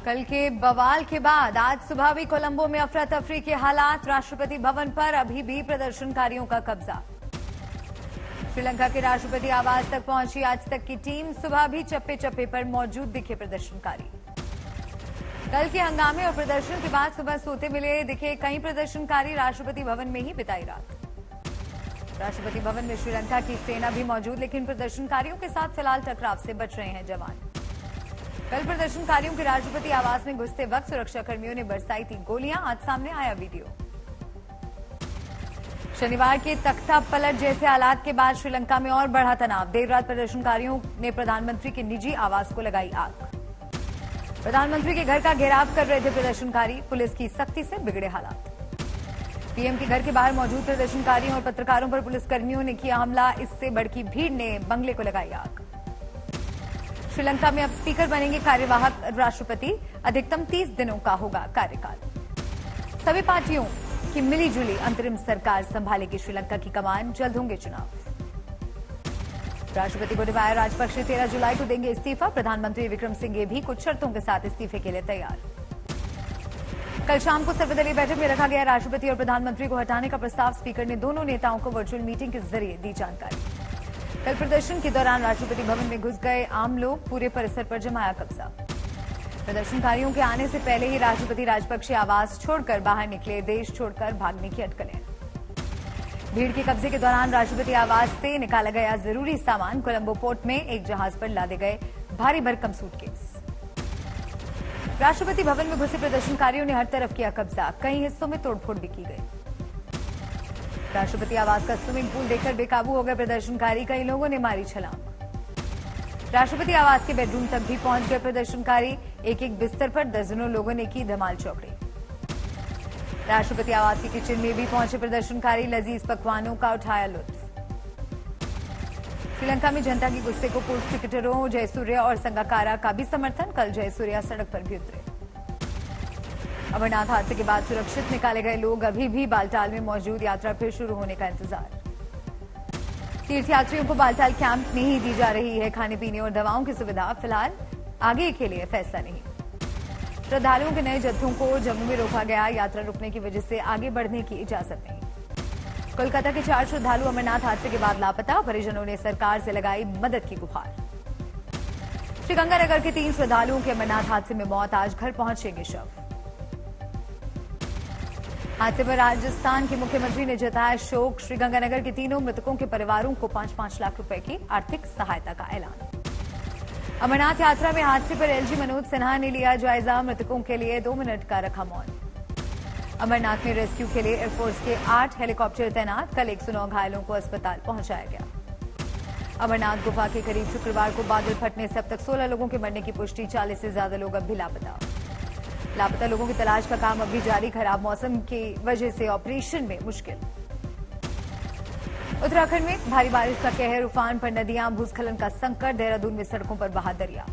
कल के बवाल के बाद आज सुबह भी कोलंबो में अफरा तफरी के हालात। राष्ट्रपति भवन पर अभी भी प्रदर्शनकारियों का कब्जा। श्रीलंका के राष्ट्रपति आवास तक पहुंची आज तक की टीम। सुबह भी चप्पे चप्पे पर मौजूद दिखे प्रदर्शनकारी। कल के हंगामे और प्रदर्शन के बाद सुबह सोते मिले दिखे कई प्रदर्शनकारी। राष्ट्रपति भवन में ही बिताई रात। राष्ट्रपति भवन में श्रीलंका की सेना भी मौजूद, लेकिन प्रदर्शनकारियों के साथ फिलहाल टकराव से बच रहे हैं जवान। कल प्रदर्शनकारियों के राष्ट्रपति आवास में घुसते वक्त सुरक्षाकर्मियों ने बरसाई थी गोलियां। आज सामने आया वीडियो। शनिवार के तख्ता पलट जैसे हालात के बाद श्रीलंका में और बढ़ा तनाव। देर रात प्रदर्शनकारियों ने प्रधानमंत्री के निजी आवास को लगाई आग। प्रधानमंत्री के घर का घेराव कर रहे थे प्रदर्शनकारी। पुलिस की सख्ती से बिगड़े हालात। पीएम के घर के बाहर मौजूद प्रदर्शनकारियों और पत्रकारों पर पुलिसकर्मियों ने किया हमला। इससे भड़की भीड़ ने बंगले को लगाई आग। श्रीलंका में अब स्पीकर बनेंगे कार्यवाहक राष्ट्रपति। अधिकतम 30 दिनों का होगा कार्यकाल। सभी पार्टियों की मिलीजुली अंतरिम सरकार संभालेगी श्रीलंका की कमान। जल्द होंगे चुनाव। राष्ट्रपति गोटाबाया राजपक्षे 13 जुलाई को देंगे इस्तीफा। प्रधानमंत्री विक्रमसिंघे भी कुछ शर्तों के साथ इस्तीफे के लिए तैयार। कल शाम को सर्वदलीय बैठक में रखा गया राष्ट्रपति और प्रधानमंत्री को हटाने का प्रस्ताव। स्पीकर ने दोनों नेताओं को वर्चुअल मीटिंग के जरिए दी जानकारी। कल प्रदर्शन के दौरान राष्ट्रपति भवन में घुस गए आम लोग। पूरे परिसर पर जमाया कब्जा। प्रदर्शनकारियों के आने से पहले ही राष्ट्रपति राजपक्षे आवास छोड़कर बाहर निकले। देश छोड़कर भागने की अटकलें। भीड़ के कब्जे के दौरान राष्ट्रपति आवास से निकाला गया जरूरी सामान। कोलंबो पोर्ट में एक जहाज पर लादे गए भारी भरकम सूटकेस। राष्ट्रपति भवन में घुसे प्रदर्शनकारियों ने हर तरफ किया कब्जा। कई हिस्सों में तोड़फोड़ भी की गई। राष्ट्रपति आवास का स्विमिंग पूल देखकर बेकाबू हो गए प्रदर्शनकारी। कई लोगों ने मारी छलांग। राष्ट्रपति आवास के बेडरूम तक भी पहुंच गए प्रदर्शनकारी। एक एक बिस्तर पर दर्जनों लोगों ने की धमाल चौकड़ी। राष्ट्रपति आवास की किचन में भी पहुंचे प्रदर्शनकारी। लजीज पकवानों का उठाया लुत्फ। श्रीलंका में जनता के गुस्से को पूर्व क्रिकेटरों जयसूर्य और संगाकारा का भी समर्थन। कल जयसूर्या सड़क पर भी उतरे। अमरनाथ हादसे के बाद सुरक्षित निकाले गए लोग अभी भी बालटाल में मौजूद। यात्रा फिर शुरू होने का इंतजार। तीर्थयात्रियों को बालटाल कैंप में ही दी जा रही है खाने पीने और दवाओं की सुविधा। फिलहाल आगे के लिए फैसला नहीं। श्रद्धालुओं के नए जत्थों को जम्मू में रोका गया। यात्रा रुकने की वजह से आगे बढ़ने की इजाजत नहीं। कोलकाता के 4 श्रद्धालु अमरनाथ हादसे के बाद लापता। परिजनों ने सरकार से लगाई मदद की गुहार। श्रीगंगानगर के 3 श्रद्धालुओं के अमरनाथ हादसे में मौत। आज घर पहुंचेंगे शव। हादसे पर राजस्थान के मुख्यमंत्री ने जताया शोक। श्रीगंगानगर के तीनों मृतकों के परिवारों को 5-5 लाख रुपए की आर्थिक सहायता का ऐलान। अमरनाथ यात्रा में हादसे पर एलजी मनोज सिन्हा ने लिया जायजा। मृतकों के लिए 2 मिनट का रखा मौन। अमरनाथ में रेस्क्यू के लिए एयरफोर्स के 8 हेलीकॉप्टर तैनात। कल 109 घायलों को अस्पताल पहुंचाया गया। अमरनाथ गुफा के करीब शुक्रवार को बादल फटने से अब तक 16 लोगों के मरने की पुष्टि। 40 से ज्यादा लोग अब भी लापता। लापता लोगों की तलाश का काम अब भी जारी। खराब मौसम की वजह से ऑपरेशन में मुश्किल। उत्तराखंड में भारी बारिश का कहर। उफान पर नदियां। भूस्खलन का संकट। देहरादून में सड़कों पर बहा दरिया।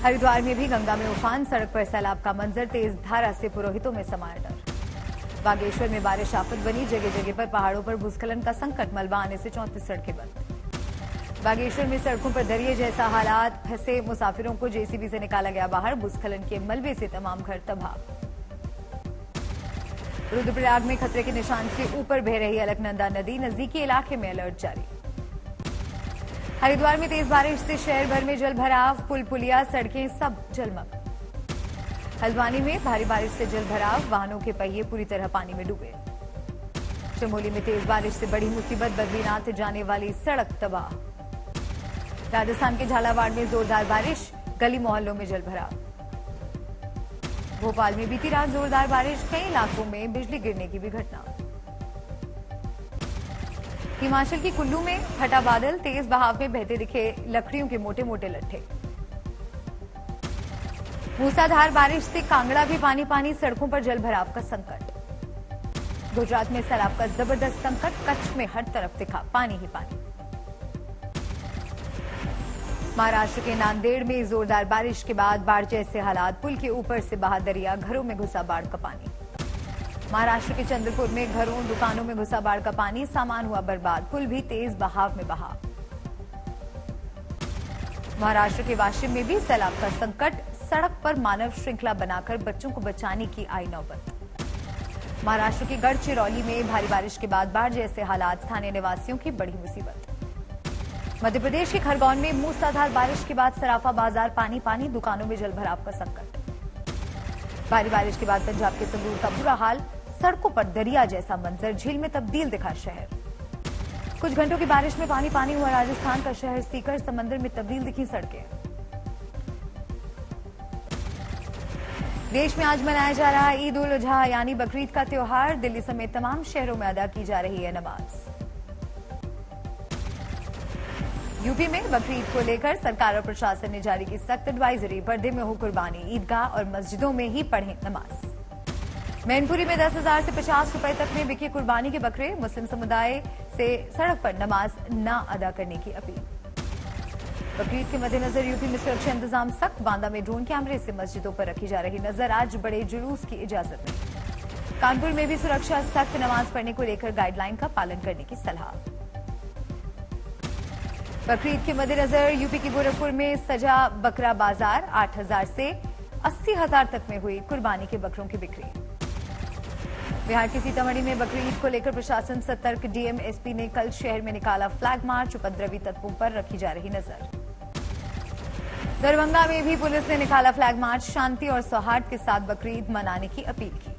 हरिद्वार में भी गंगा में उफान। सड़क पर सैलाब का मंजर। तेज धारा से पुरोहितों में समाया डर। बागेश्वर में बारिश आफत बनी। जगह जगह पर पहाड़ों पर भूस्खलन का संकट। मलबा आने से 34 सड़कें बंद। बागेश्वर में सड़कों पर दरिये जैसा हालात। फंसे मुसाफिरों को जेसीबी से निकाला गया बाहर। भूस्खलन के मलबे से तमाम घर तबाह। रुद्रप्रयाग में खतरे के निशान से ऊपर बह रही अलकनंदा नदी। नजदीकी इलाके में अलर्ट जारी। हरिद्वार में तेज बारिश से शहर भर में जल भराव। पुल पुलिया सड़कें सब जलमग्न। हल्द्वानी में भारी बारिश से जल भराव। वाहनों के पहिए पूरी तरह पानी में डूबे। चमोली में तेज बारिश से बड़ी मुसीबत। बद्रीनाथ जाने वाली सड़क तबाह। राजस्थान के झालावाड़ में जोरदार बारिश। गली मोहल्लों में जल भराव। भोपाल में बीती रात जोरदार बारिश। कई इलाकों में बिजली गिरने की भी घटना। हिमाचल की कुल्लू में फटा बादल। तेज बहाव में बहते दिखे लकड़ियों के मोटे मोटे लट्ठे। मूसलाधार बारिश से कांगड़ा भी पानी पानी। सड़कों पर जल भराव का संकट। गुजरात में सैलाब का जबरदस्त संकट। कच्छ में हर तरफ दिखा पानी ही पानी। महाराष्ट्र के नांदेड़ में जोरदार बारिश के बाद बाढ़ जैसे हालात। पुल के ऊपर से बहा दरिया। घरों में घुसा बाढ़ का पानी। महाराष्ट्र के चंद्रपुर में घरों दुकानों में घुसा बाढ़ का पानी। सामान हुआ बर्बाद। पुल भी तेज बहाव में बहा। महाराष्ट्र के वाशिम में भी सैलाब का संकट। सड़क पर मानव श्रृंखला बनाकर बच्चों को बचाने की आई नौबत। महाराष्ट्र के गढ़चिरौली में भारी बारिश के बाद बाढ़ जैसे हालात, स्थानीय निवासियों की बड़ी मुसीबत। मध्य प्रदेश के खरगोन में मूसलाधार बारिश के बाद सराफा बाजार पानी पानी, दुकानों में जलभराव का संकट। भारी बारिश के बाद पंजाब के संगरूर का बुरा हाल, सड़कों पर दरिया जैसा मंजर, झील में तब्दील दिखा शहर। कुछ घंटों की बारिश में पानी पानी हुआ राजस्थान का शहर सीकर, समंदर में तब्दील दिखी सड़कें। देश में आज मनाया जा रहा है ईद उल अजहा यानी बकरीद का त्योहार। दिल्ली समेत तमाम शहरों में अदा की जा रही है नमाज। यूपी में बकरीद को लेकर सरकार और प्रशासन ने जारी की सख्त एडवाइजरी। पर्दे में हो कुर्बानी, ईदगाह और मस्जिदों में ही पढ़ें नमाज। मैनपुरी में 10,000 से 50 रुपए तक में बिके कुर्बानी के बकरे। मुस्लिम समुदाय से सड़क पर नमाज न अदा करने की अपील। बकरीद के मद्देनजर यूपी में सुरक्षा इंतजाम सख्त। बांदा में ड्रोन कैमरे से मस्जिदों पर रखी जा रही नजर। आज बड़े जुलूस की इजाजत नहीं। कानपुर में भी सुरक्षा सख्त। नमाज पढ़ने को लेकर गाइडलाइन का पालन करने की सलाह। बकरीद के मद्देनजर यूपी के गोरखपुर में सजा बकरा बाजार। 8,000 से 80,000 तक में हुई कुर्बानी के बकरों की बिक्री। बिहार के सीतामढ़ी में बकरीद को लेकर प्रशासन सतर्क। डीएम एसपी ने कल शहर में निकाला फ्लैग मार्च। उपद्रवी तत्वों पर रखी जा रही नजर। दरभंगा में भी पुलिस ने निकाला फ्लैग मार्च। शांति और सौहार्द के साथ बकरीद मनाने की अपील की।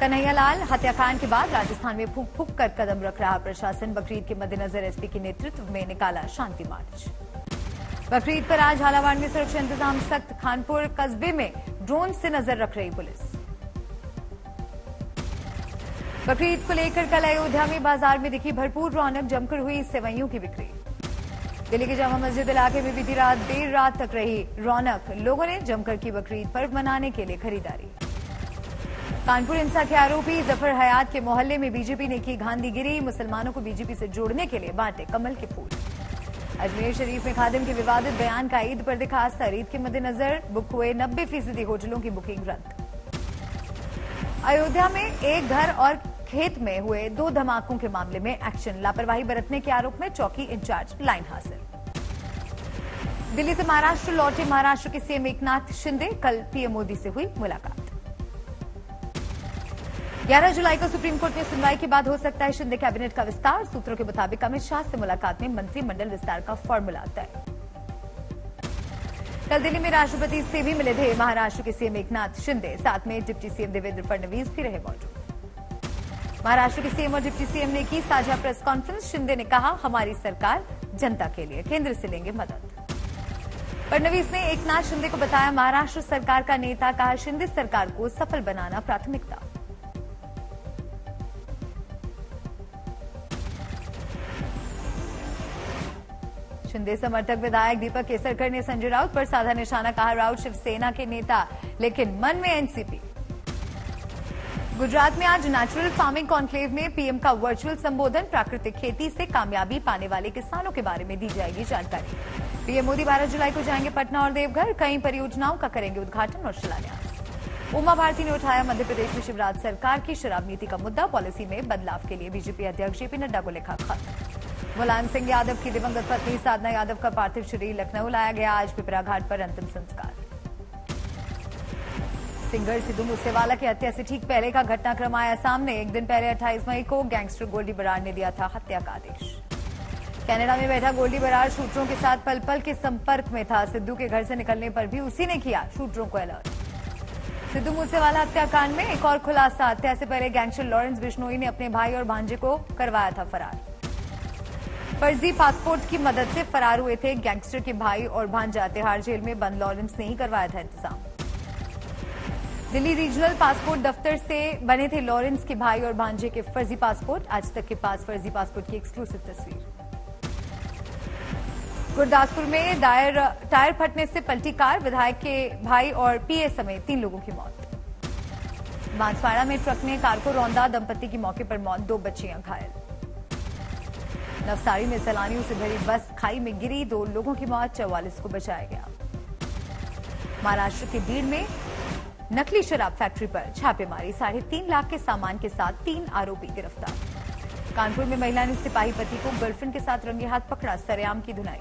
कन्हैयालाल हत्याकांड के बाद राजस्थान में फूंक फूंक कर कदम रख रहा प्रशासन। बकरीद के मद्देनजर एसपी के नेतृत्व में निकाला शांति मार्च। बकरीद पर आज झालावाड़ में सुरक्षा इंतजाम सख्त। खानपुर कस्बे में ड्रोन से नजर रख रही पुलिस। बकरीद को लेकर कल अयोध्या में बाजार में दिखी भरपूर रौनक। जमकर हुई सेवइयों की बिक्री। दिल्ली के जामा मस्जिद इलाके में बीती रात देर रात तक रही रौनक। लोगों ने जमकर की बकरीद पर्व मनाने के लिए खरीदारी। कानपुर हिंसा के आरोपी जफर हयात के मोहल्ले में बीजेपी ने की धांधलीगिरी। मुसलमानों को बीजेपी से जोड़ने के लिए बांटे कमल के फूल। अजमेर शरीफ में खादिम के विवादित बयान का ईद पर दिखा असर। ईद के मद्देनजर बुक हुए 90% होटलों की बुकिंग रद्द। अयोध्या में एक घर और खेत में हुए 2 धमाकों के मामले में एक्शन। लापरवाही बरतने के आरोप में चौकी इंचार्ज लाइन हाजिर। दिल्ली से महाराष्ट्र लौटे महाराष्ट्र के सीएम एकनाथ शिंदे। कल पीएम मोदी से हुई मुलाकात। 11 जुलाई को सुप्रीम कोर्ट में सुनवाई के बाद हो सकता है शिंदे कैबिनेट का विस्तार। सूत्रों के मुताबिक अमित शाह से मुलाकात में मंत्रिमंडल विस्तार का फॉर्मूला तय। कल दिल्ली में राष्ट्रपति से भी मिले थे महाराष्ट्र के सीएम एकनाथ शिंदे। साथ में डिप्टी सीएम देवेंद्र फडणवीस भी रहे मौजूद। महाराष्ट्र के सीएम और डिप्टी सीएम ने की साझा प्रेस कॉन्फ्रेंस। शिंदे ने कहा, हमारी सरकार जनता के लिए, केंद्र से लेंगे मदद। फडणवीस ने एकनाथ शिंदे को बताया महाराष्ट्र सरकार का नेता। कहा, शिंदे सरकार को सफल बनाना प्राथमिकता। शिंदे समर्थक विधायक दीपक केसरकर ने संजय राउत पर साधा निशाना। कहा, राउत शिवसेना के नेता लेकिन मन में एनसीपी। गुजरात में आज नेचुरल फार्मिंग कॉन्क्लेव में पीएम का वर्चुअल संबोधन। प्राकृतिक खेती से कामयाबी पाने वाले किसानों के बारे में दी जाएगी जानकारी। पीएम मोदी 12 जुलाई को जाएंगे पटना और देवघर। कई परियोजनाओं का करेंगे उद्घाटन और शिलान्यास। उमा भारती ने उठाया मध्य प्रदेश में शिवराज सरकार की शराब नीति का मुद्दा। पॉलिसी में बदलाव के लिए बीजेपी अध्यक्ष जेपी नड्डा को लिखा खत। मुलायम सिंह यादव की दिवंगत पत्नी साधना यादव का पार्थिव शरीर लखनऊ लाया गया। आज पिपरा घाट पर अंतिम संस्कार। सिंगर सिद्धू मूसेवाला की हत्या से ठीक पहले का घटनाक्रम आया सामने। एक दिन पहले 28 मई को गैंगस्टर गोल्डी बराड़ ने दिया था हत्या का आदेश। कनाडा में बैठा गोल्डी बराड़ शूटरों के साथ पल पल के संपर्क में था। सिद्धू के घर से निकलने पर भी उसी ने किया शूटरों को अलर्ट। सिद्धू मूसेवाला हत्याकांड में एक और खुलासा। हत्या से पहले गैंगस्टर लॉरेंस बिश्नोई ने अपने भाई और भांजे को करवाया था फरार। फर्जी पासपोर्ट की मदद से फरार हुए थे गैंगस्टर के भाई और भांजा। तिहाड़ जेल में बंद लॉरेंस ने ही करवाया था इंतजाम। दिल्ली रीजनल पासपोर्ट दफ्तर से बने थे लॉरेंस के भाई और भांजे के फर्जी पासपोर्ट। आज तक के पास फर्जी पासपोर्ट की एक्सक्लूसिव तस्वीर। गुरदासपुर में टायर फटने से पलटी कार। विधायक के भाई और पीए समेत 3 लोगों की मौत। बांसवाड़ा में ट्रक ने कार को रौंदा। दंपति की मौके पर मौत, 2 बच्चियां घायल। नवसारी में सैलानियों से भरी बस खाई में गिरी। 2 लोगों की मौत, 44 को बचाया गया। महाराष्ट्र के बीड़ में नकली शराब फैक्ट्री पर छापेमारी। 3.5 लाख के सामान के साथ 3 आरोपी गिरफ्तार। कानपुर में महिला ने सिपाही पति को गर्लफ्रेंड के साथ रंगे हाथ पकड़ा। सरेआम की धुनाई।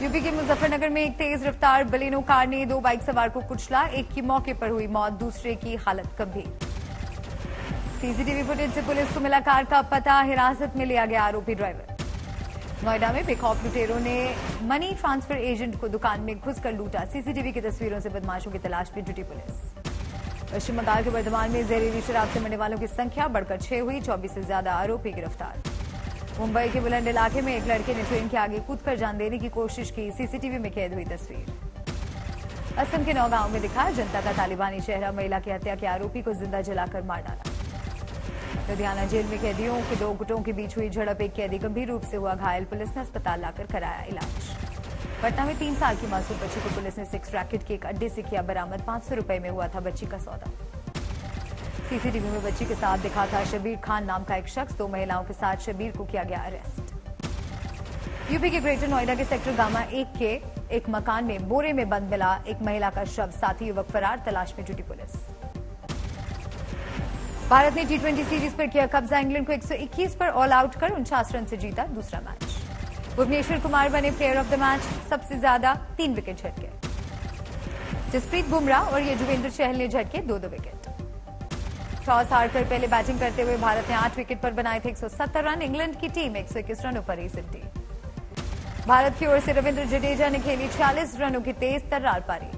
यूपी के मुजफ्फरनगर में एक तेज रफ्तार बलेनो कार ने 2 बाइक सवार को कुचला। एक की मौके पर हुई मौत, दूसरे की हालत गंभीर। सीसीटीवी फुटेज से पुलिस को मिला कार का पता, हिरासत में लिया गया आरोपी ड्राइवर। नोएडा में बेखौफ लुटेरों ने मनी ट्रांसफर एजेंट को दुकान में घुसकर लूटा। सीसीटीवी की तस्वीरों से बदमाशों की तलाश में जुटी पुलिस। पश्चिम बंगाल के वर्धमान में जहरीली शराब से मरने वालों की संख्या बढ़कर 6 हुई, 24 से ज्यादा आरोपी गिरफ्तार। मुंबई के बुलंद इलाके में एक लड़के ने ट्रेन के आगे कूदकर जान देने की कोशिश की, सीसीटीवी में कैद हुई तस्वीर। असम के नौगांव में दिखा जनता का तालिबानी चेहरा, महिला की हत्या के आरोपी को जिंदा जलाकर मार डाला। लुधियाना जेल में कैदियों के 2 गुटों के बीच हुई झड़प, एक कैदी गंभीर रूप से हुआ घायल, पुलिस ने अस्पताल लाकर कराया इलाज। पटना में 3 साल की मासूम बच्ची को पुलिस ने सेक्स रैकेट के एक अड्डे से किया बरामद, 500 रुपए में हुआ था बच्ची का सौदा। सीसीटीवी में बच्ची के साथ दिखा था शबीर खान नाम का एक शख्स, 2 महिलाओं के साथ शबीर को किया गया अरेस्ट। यूपी के ग्रेटर नोएडा के सेक्टर गामा 1 के एक मकान में बोरे में बंद मिला एक महिला का शव, साथी युवक फरार, तलाश में जुटी पुलिस। भारत ने T20 सीरीज पर किया कब्जा, इंग्लैंड को 121 पर ऑल आउट कर 49 रन से जीता दूसरा मैच। भुवनेश्वर कुमार बने प्लेयर ऑफ द मैच, सबसे ज्यादा 3 विकेट झटके। जसप्रीत बुमराह और युजवेंद्र चहल ने झटके 2-2 विकेट। टॉस हारकर पहले बैटिंग करते हुए भारत ने 8 विकेट पर बनाए थे 170 रन, इंग्लैंड की टीम 121 रनों पर ही सिमटी। भारत की ओर से रविंद्र जडेजा ने खेली 46 रनों की तेज तर्रार पारी।